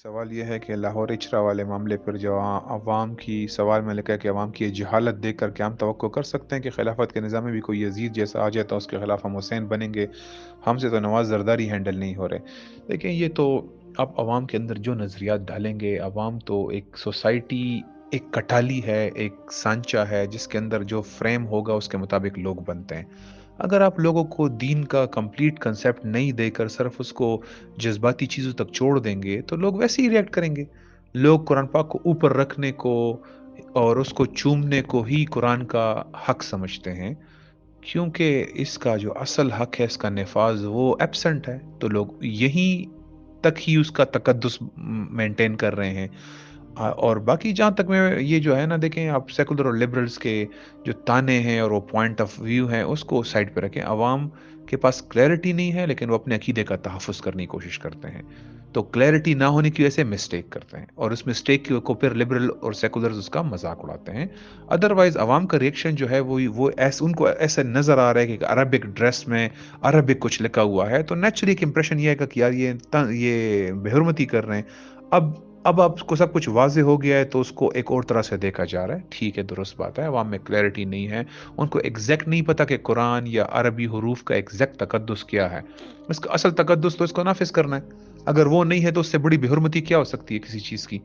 सवाल ये है कि लाहौर इचरा वाले मामले पर जो अवाम की सवाल में लिखा है कि अवाम की ये जहालत देख कर क्या हम तवक्को कर सकते हैं कि खिलाफत के निज़ाम में भी कोई यजीद जैसा आ जाए तो उसके खिलाफ हम हुसैन बनेंगे। हमसे तो नवाज जरदारी हैंडल नहीं हो रहे। लेकिन ये तो आप अवाम के अंदर जो नज़रियात डालेंगे, अवाम तो एक सोसाइटी, एक कटाली है, एक सांचा है जिसके अंदर जो फ्रेम होगा उसके मुताबिक लोग बनते हैं। अगर आप लोगों को दीन का कंप्लीट कंसेप्ट नहीं देकर सिर्फ उसको जज्बाती चीज़ों तक छोड़ देंगे, तो लोग वैसे ही रिएक्ट करेंगे। लोग कुरान पाक को ऊपर रखने को और उसको चूमने को ही कुरान का हक समझते हैं, क्योंकि इसका जो असल हक है, इसका नफाज़ वो एब्सेंट है। तो लोग यहीं तक ही उसका तकद्दुस मेंटेन कर रहे हैं। और बाकी जहाँ तक मैं ये जो है ना, देखें आप सेकुलर और लिबरल्स के जो ताने हैं और वो पॉइंट ऑफ व्यू हैं उसको साइड पे रखें। अवाम के पास क्लैरिटी नहीं है लेकिन वो अपने अकीदे का तहफ़्फ़ुज़ करने की कोशिश करते हैं। तो क्लैरिटी ना होने की वजह से मिस्टेक करते हैं और उस मिस्टेक को फिर लिबरल और सेकुलर्स उसका मज़ाक उड़ाते हैं। अदरवाइज़ अवाम का रिएक्शन जो है वो ऐसा उनको ऐसा नज़र आ रहा है कि अरबिक ड्रेस में अरबिक कुछ लिखा हुआ है, तो नेचुरली एक इंप्रेशन ये आएगा कि यार ये बेहुरमती कर रहे हैं। अब आपको सब कुछ वाज़ेह हो गया है तो उसको एक और तरह से देखा जा रहा है। ठीक है, दुरुस्त बात है, अवाम में क्लैरिटी नहीं है। उनको एग्ज़ैक्ट नहीं पता कि कुरान या अरबी हुरूफ का एग्ज़ैक्ट तकद्दुस क्या है। इसका असल तकद्दुस तो इसको नाफ़िज़ करना है। अगर वो नहीं है तो उससे बड़ी बेहुरमती क्या हो सकती है किसी चीज़ की?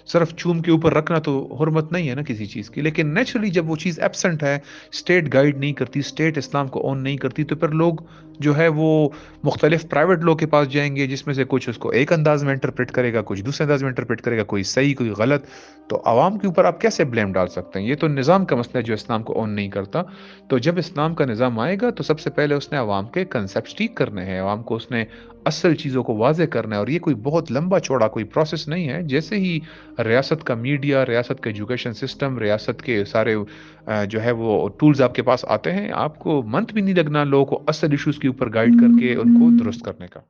सिर्फ़ चूम के ऊपर रखना तो हुर्मत नहीं है ना किसी चीज़ की। लेकिन नेचुरली जब वो चीज़ एब्सेंट है, स्टेट गाइड नहीं करती, स्टेट इस्लाम को ओन नहीं करती, तो फिर लोग जो है वो मुख्तलिफ प्राइवेट लॉ के पास जाएँगे, जिसमें से कुछ उसको एक अंदाज़ में इंटरप्रेट करेगा, कुछ दूसरे अंदाज़ में इंटरप्रेट करेगा, कोई सही, कोई गलत। तो अवाम के ऊपर आप कैसे ब्लेम डाल सकते हैं? ये तो निज़ाम का मसला है जो इस्लाम को ओन नहीं करता। तो जब इस्लाम का निज़ाम आएगा तो सबसे पहले उसने अवाम के कंसेप्ट्स ठीक करने हैं, अवाम को उसने असल चीज़ों को वाज़ेह करना है और ये कोई बहुत लंबा-चौड़ा कोई प्रोसेस नहीं है। जैसे ही रियासत का मीडिया, रियासत का एजुकेशन सिस्टम, रियासत के सारे जो है वो टूल्स आपके पास आते हैं, आपको मंथ भी नहीं लगना लोगों को असल इश्यूज़ के ऊपर गाइड करके उनको दुरुस्त करने का।